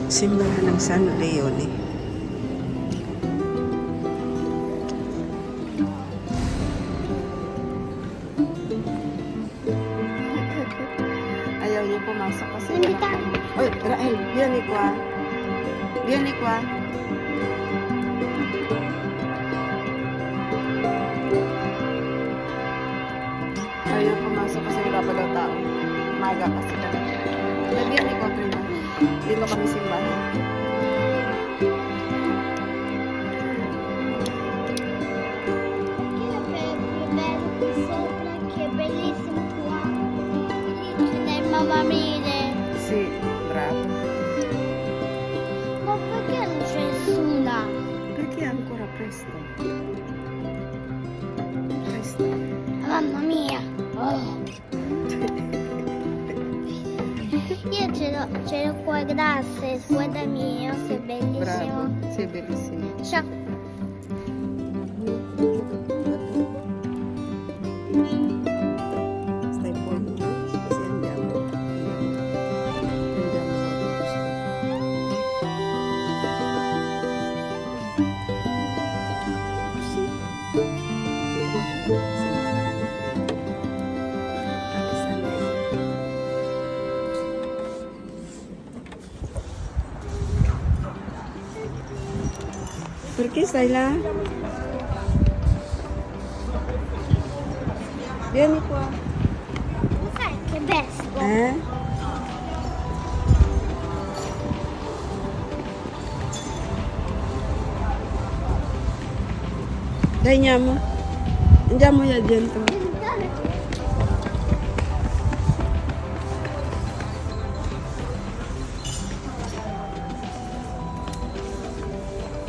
Simbahan ng San Leone. Ayaw niya pumasok kasi wala. Oy, Rael, biyanik wa. Biyanik wa. Ayaw niya pumasok kasi wala pa daw tao. Maga kasi daw. Biyanik wa, prima. Dito kami simbahan. Mamma mia, Sì, bravo. ma perché non c'è nessuna? Perché è ancora presto? Presto. Mamma mia! Oh. Io ce l'ho qua, grazie, guarda mio, sei bellissimo. Bravo, sei bellissimo. Ciao. Stai buono, no? Così andiamo. Andiamo a gusto. Così. Perché stai là? Vieni qua. Sai che bestia? Eh? Dai, andiamo. Andiamo là dentro.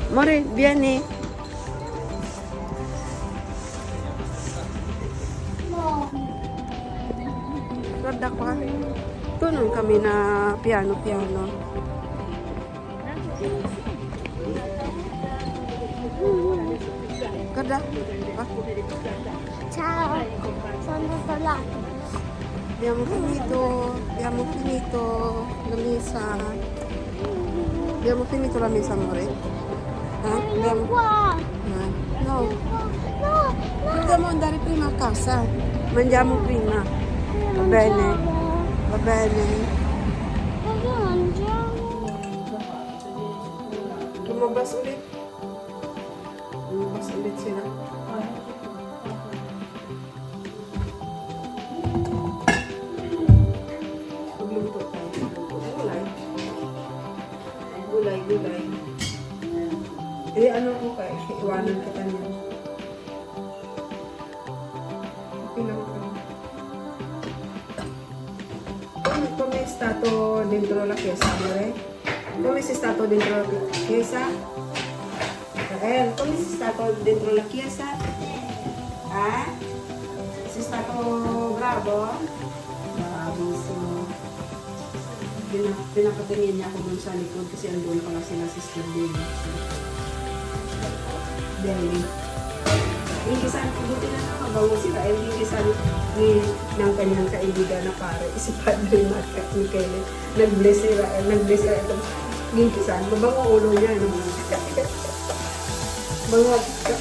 Amore, vieni. No. Guarda qua. Tunon kami na piano-piano. Guarda. Ah, Ciao. Sono andato là. abbiamo finito la messa. Abbiamo finito la messa, amore. Vieni qua. No, No, no. dobbiamo andare prima a casa. Mangiamo prima. Va bene, va bene. Dove mangiamo? Lumabas ulit. Lumabas ulit sila. Magluto tayo. Gulay. Gulay. Eh, ano ko kay? Iwanan kita niyo. Okay lang ka. Come è stato dentro la chiesa, amore? Come sei stato dentro la chiesa? Come sei stato dentro la chiesa? Eh? Sei stato bravo? Bravissimo. Pinapatingin niya ako dun sa likod kasi andun pala sila Sister David. Dahil hingisan ko buti na nakabawo sila ay hingisan ng kanyang kaibigan na pare si Padre Michael. Nag-bless sila ito hingisan mabango ulo niya no? Bango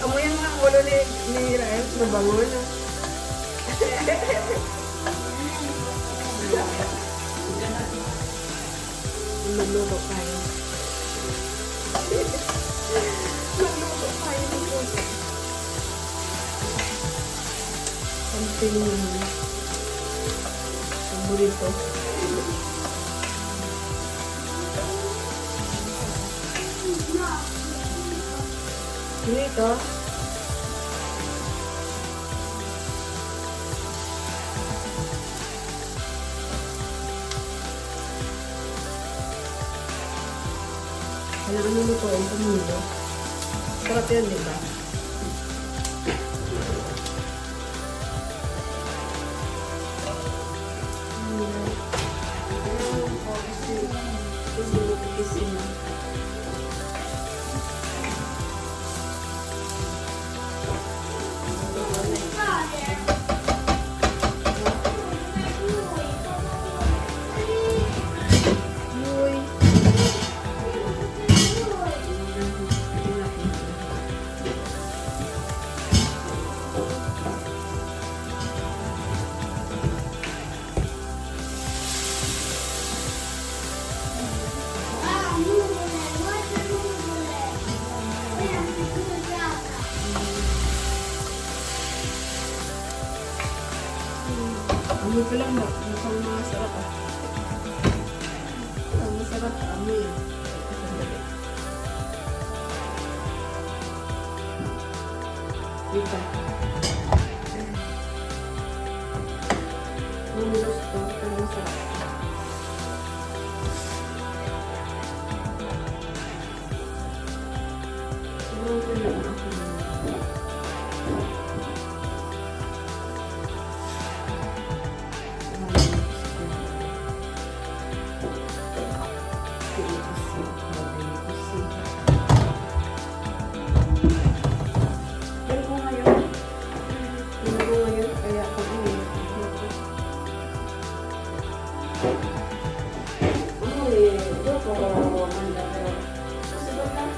amoy ang mga ulo ni Rael mabango na magluto tayo something paborito. Dito. Kailangan mo lutuin kumulo. Sarap yan, di ba? ka lang ba? Mukhang masarap ah. Ah, masarap ah. Amoy ah. Sandali. Dito. Noodles to. Pero masarap. Siguro ko lang ako. Pero kung ngayon, kaya ako doko, manda, pero possible na.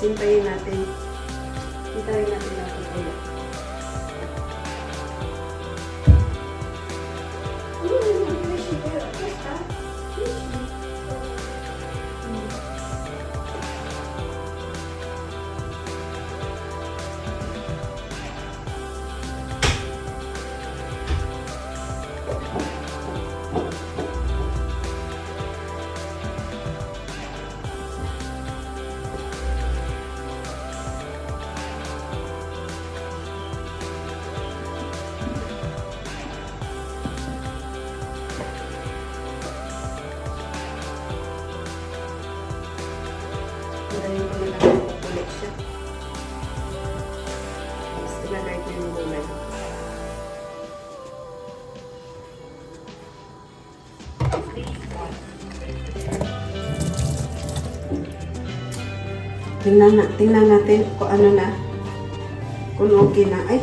Hintayin natin. Hintayin natin natin ulo. Hintayin ko na lang mapupulit siya. Tapos ilagay ko yung gulay. Tingnan natin kung ano na. Kung okay na. Ay!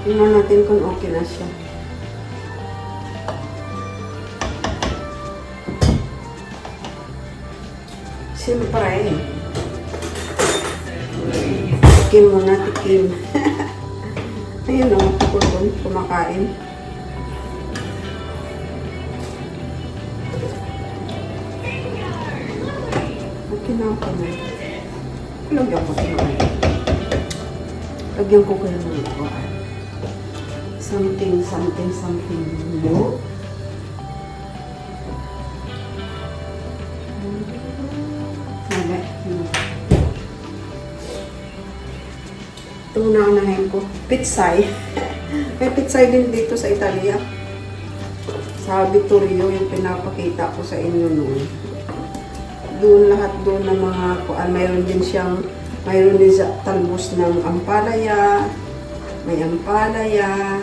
Tingnan natin kung okay na siya. Siyempre. Tikim muna, tikim. Ayun o, tukol kumakain. Okay na ako na. Lagyan ko kayo ng lagyan ko kayo ng something new. Ito na unahin ko. Pitsay. May pitsay din dito sa Italia. Sa Vittorio, yung pinapakita ko sa inyo noon. Doon lahat doon ng mga kuan. Mayroon din talbos ng ampalaya. May ampalaya.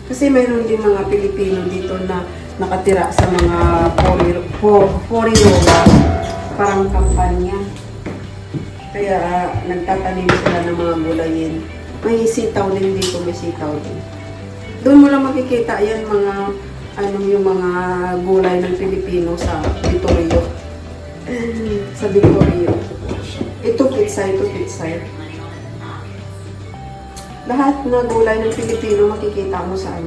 Kasi mayroon din mga Pilipino dito na nakatira sa mga foreigner, parang kampanya. Kaya nagtatanim sila ng mga gulayin. May sitaw din dito, may sitaw din. Doon mo lang makikita yan mga yung mga gulay ng Pilipino sa Vittorio. Sa Vittorio. Ito pitsay. Lahat na gulay ng Pilipino makikita mo sa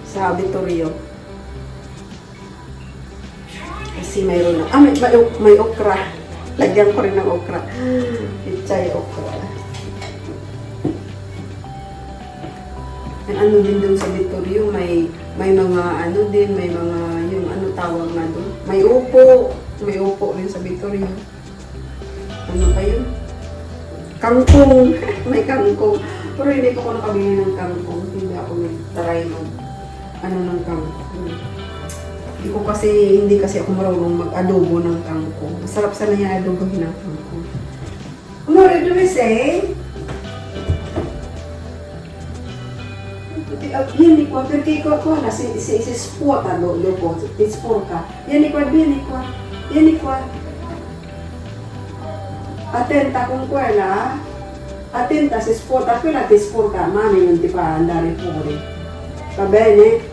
sa Vittorio. Kasi mayroon na. May okra. Lagyan ko rin ng okra. Pitsay okra. And ano din dun sa Vittorio, may mga may mga yung tawag nga doon. May upo rin sa Vittorio. Ano pa yun? Kangkong. May kangkong. Pero hindi ko nakabili ng kangkong. Hindi ako nag-try ng kangkong. Hindi kasi ako marunong mag-adobo ng kangkong. Masarap sana yung adobohin ng kangkong. What do we say? Vieni qua, perché qua si spuota dopo, ti sporca. Vieni qua. Attenta con quella. Attenta, se spuota quella ti sporca, mami non ti fa andare fuori. Va bene?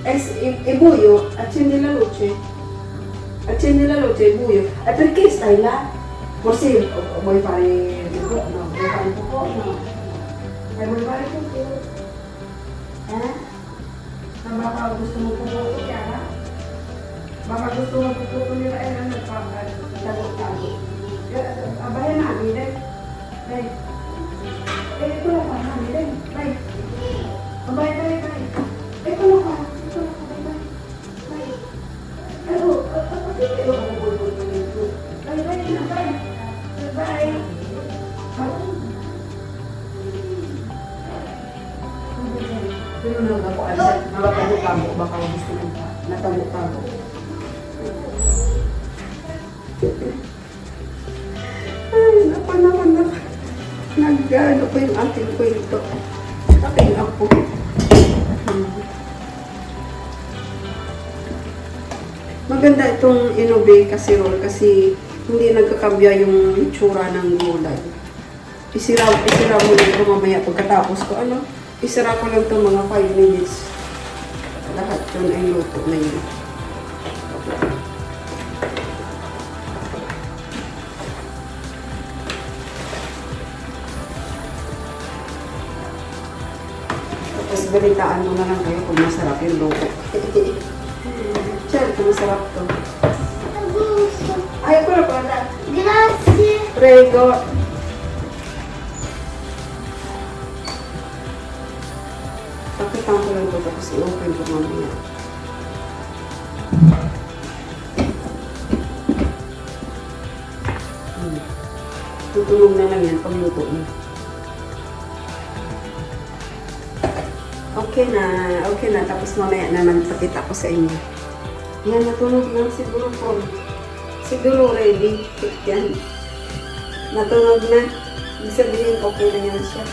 È buio, accendi la luce. È buio. E perché stai là? Forse vuoi fare no, vuoi fare un po'? No. Vuoi fare un po'? Baka gusto mo puputo yan, ha? Baka gusto mo puputo nila nagpapagtago-tago. Abayan namin, Day. Ito lang pa namin, Day. Day. Abayan, Day. Ito lang pa. Day. Bye. Pero ako alam, nakatago-tago, baka gusto mo pa. Natago-tago. Ay, napan. Nag-ano ko yung aking kwento. Aking apo. Maganda itong inobe casserole kasi hindi nagkakabya yung itsura ng gulay. Isira mo ito mamaya pagkatapos ko. Isara ko lang itong mga 5 minutes. Lahat yun ay luto na yun. Tapos balitaan mo na lang kayo kung masarap yung luto. Siyempre, masarap to. Ay, ko na pala. Grazie. Prego. Pakitaan ko lang ito tapos i-open ko mamaya. Tutunog na lang yan pag luto niya. Okay na. Tapos mamaya naman pakita ko sa inyo. Yan, natunog lang siguro po. Siguro ready. Yan. Natunog na. Ibig sabihin, okay na yan siya.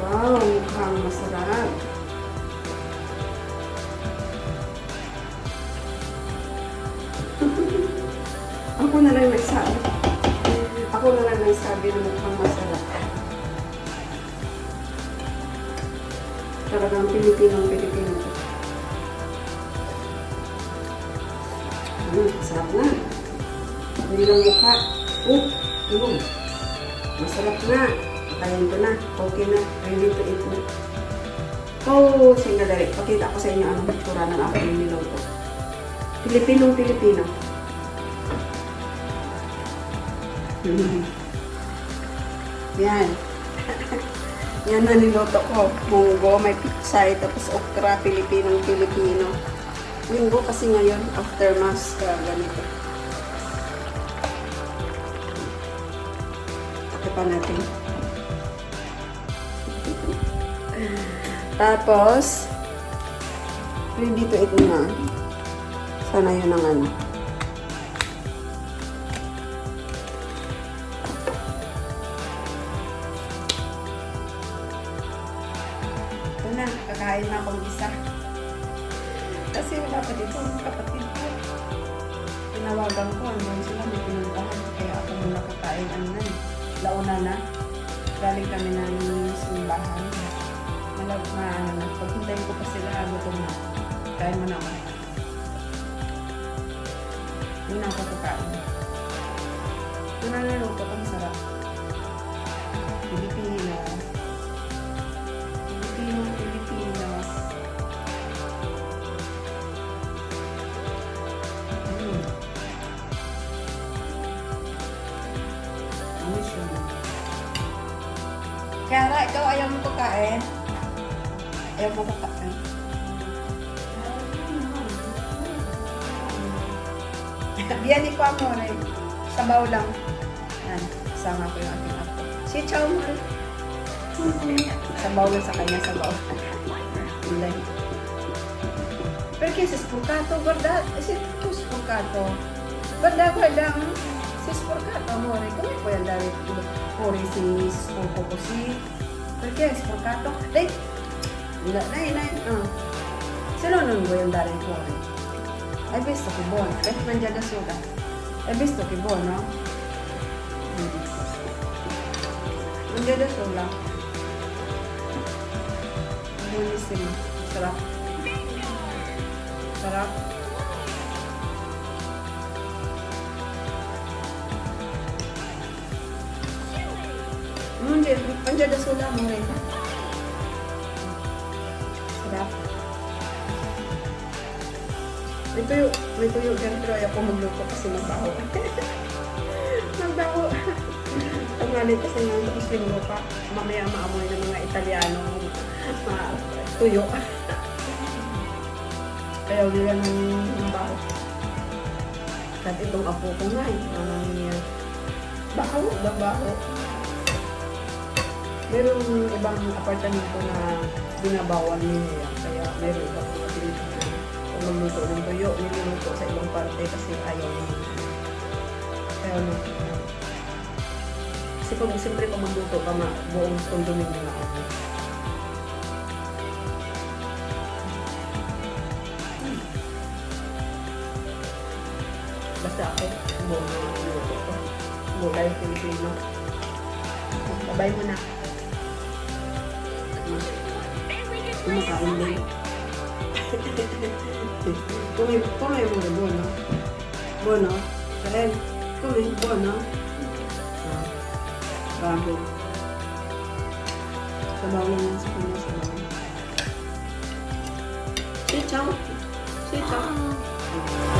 Wow, mukhang masarap. Ako na lang nagsabi na mukhang masarap. Talagang Pilipino to. Sarap na. Hindi lang mukha. Masarap na. Kain ko na. Okay na. Ready to eat na. Sandali. Pakita ko sa inyo anong itsura ng aking niluto. Pilipino. Yan. Yan na niluto ko. Munggo, may pitsay, tapos okra, Pilipino. Linggo kasi ngayon, after mass, ganito. Pa natin. Tapos, ready to eat na. Sana yun ang ano. Ito na, kakain na akong isa. Kasi wala pa dito ang kapatid ko. Tinawagan ko, ano sila may pinuntahan. Kaya ako muna kakain. Ano na, launa na. Galing kami ng simbahan. Ano na, paghintayin ko pa sila, gutom na. Kain mo na ako. Muna ako kakain. Ito na naluto ko, masarap. Pilipino. Pilipino. Kara, ikaw ayaw mo kakain? Ayaw mo kakain? Biyani ko mo rin. Sabaw lang. Yan. Sama ko yung aking apo. Si Chow mo rin. Sabaw lang sa kanya. Sabaw. Ulay. Pero kasi spurkato, verdad? Si spurkato. Verdad. Si spurkato mo rin. Kung po yan dahil puri si spurko ko si. Pero spurkato. Day. Nay. Sino nun mo yung dahil puri? Hai visto che buono? Hai mangiato da sola? Hai visto che buono? Mangia da sola. Buonissimo. Sarap. Sarap. Mangia da sola mo rin. Sarap. May tuyo dyan, pero ayaw ko magluto kasi magbaho. Magbaho. Tangalit kasi nga tapos linggo pa. Mamaya maamoy ng mga Italiano tuyo. Kaya nila ng mabaho. At itong apo ko nga baho. Merong ibang apartamento na binabawan nila. Kaya meron ibang mga Pilipino. Kung magluto ng tuyo, niluluto sa ibang parte kasi ayaw naman. Ayaw naman. Kasi pag siyempre kung magluto ka, buong condominium na ako. Basta ako, buong magluto ko. Bulay Pilipino. Babay mo na. Kumakain din. Come amore, buono? Buono? Come, buono? Bago. Sabaw lang yan sa kanya, sabaw. Say ciao. Say ciao.